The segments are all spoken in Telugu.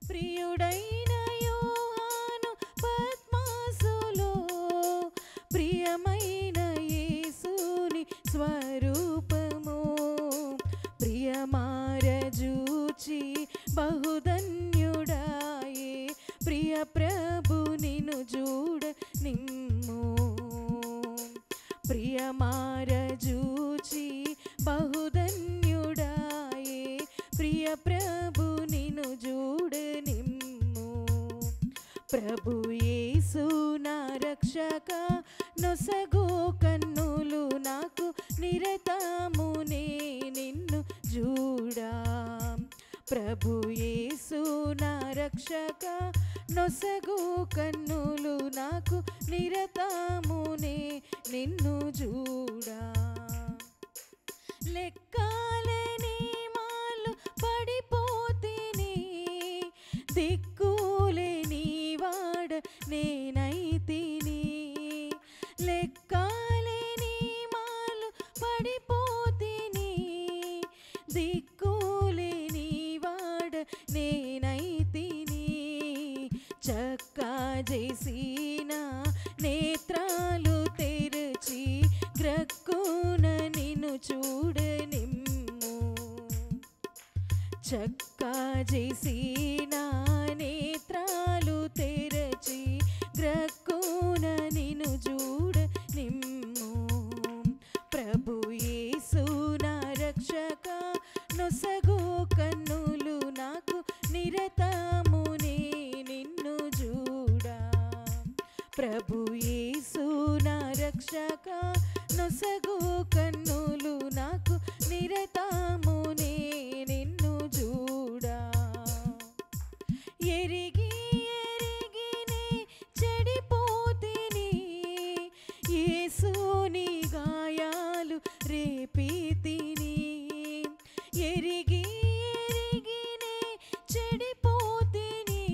ప్రియుడైన యోహాను పద్మాసులో ప్రియమైన యేసుని స్వరూపము ప్రియమారజూచి బహుధన్యుడాయే ప్రియ ప్రభు నిను చూడ నిమ్ము ప్రియమారజూచి బహుధన్యుడాయే ప్రియ ప్రభు నిను చూడ నిమ్ము ప్రభు యేసు నా రక్షక నొసగు కన్నులు నాకు నిరతమునే నిన్ను చూడా ప్రభు యేసు నా రక్షక నొసగు కన్నులు నాకు నిరతమునే నిన్ను చూడా లెక్కలేని మాలు పడిపోతిని దిక్కులేని వాడ నేనైతిని లెక్కలేని మాలు పడిపోతిని దిక్కులేని వాడ నేనైతిని చక్కా చేసిన నేత్రాలు తెరచి గ్రక్కున నిన్ను చూడనిమ్ము చక్కా చేసిన నేత్రాలు తెరచి గ్రక్కున నిన్ను చూడనిమ్ము ప్రభు యేసు నా రక్షక నొసగు కన్నులు నాకు నిరతమునే నిన్ను చూడా ప్రభు యేసు నా రక్షక నొసగు కన్నులు నాకు నిరతమునే నిన్ను చూడా ఎరిగి ఎరిగినే చెడిపోతిని యేసుని గాయాలు రేపితిని ఎరిగి ఎరిగినే చెడిపోతిని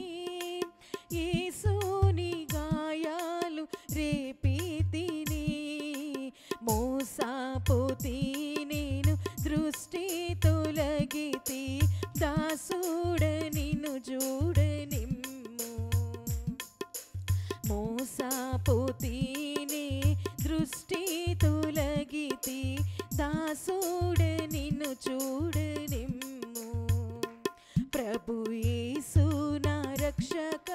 యేసుని గాయాలు రేపితిని మోసపోతి నేను దృష్టి తొలగితి దాసుడ నిన్ను చూడనిమ్ము మోసపోతిని దృష్టి తొలగితి దాసుడ నిన్ను చూడనిమ్ము ప్రభు యేసు నా రక్షక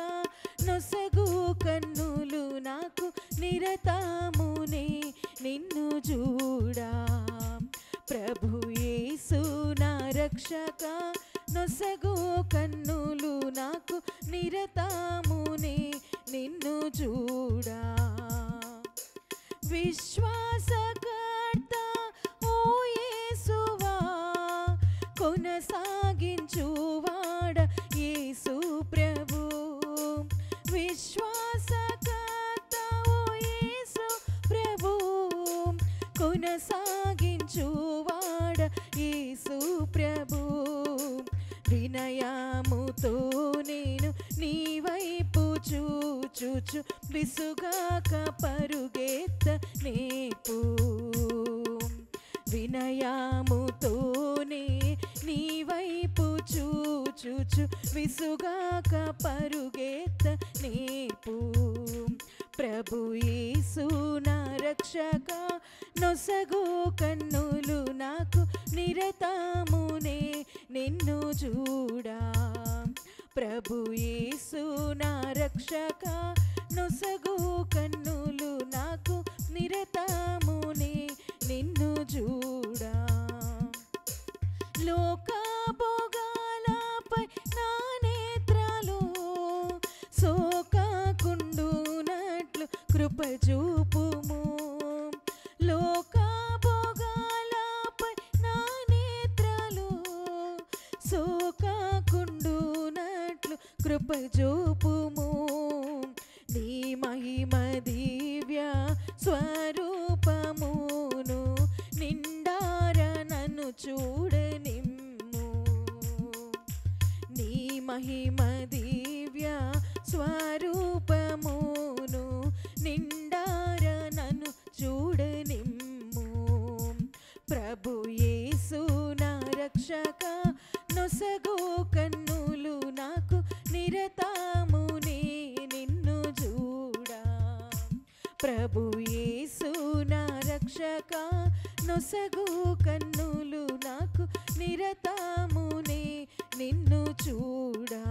నొసగు కన్నులు నాకు నిరతమునే నిన్ను చూడా ప్రభు యేసు నా రక్షక నొసగు కన్నులు నాకు నిరతమునే నిన్ను చూడా విశ్వాసకర్త ఓ యేసువా కొనసాగించువాడ యేసు ప్రభు విశ్వాసకర్త ఓ యేసు ప్రభు కొనసాగించువాడ యేసు ప్రభు వినయముతో నేను నీ వైపు చూచు విసుగాక పరుగెత్త నేపు వినయముతోనే నీ వైపు చూచు విసుగాక పరుగెత్త నేపు ప్రభు యేసు నా రక్షక నొసగు కన్నులు నాకు నిరతమునే నిన్ను చూడా ప్రభు యేసు నా రక్షక నొసగు కన్నులు నాకు నిరతమునే నిన్ను చూడా లోక భోగాలపై నా నేత్రాలు సోకాకుండునట్లు కృప చూపుము లోక భోగాలపై నా నేత్రాలు సోకాకుండునట్లు కృప చూపుము నీ మహిమ దివ్య స్వరూపమును నిండార నన్ను చూడనిమ్ము నీ మహిమ దివ్య స్వరూపమును నిండార నన్ను చూడనిమ్ము ప్రభు యేసు నా రక్షక నొసగు కన్నులు నాకు నిరతమునే నిన్ను చూడా. ప్రభు యేసు నా రక్షక నొసగు కన్నులు నాకు నిరతమునే నిన్ను చూడా.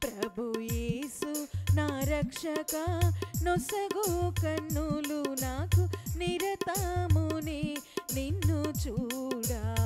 ప్రభు యేసు నా రక్షక నొసగు కన్నులు నాకు నిరతమునే నిన్ను చూడా.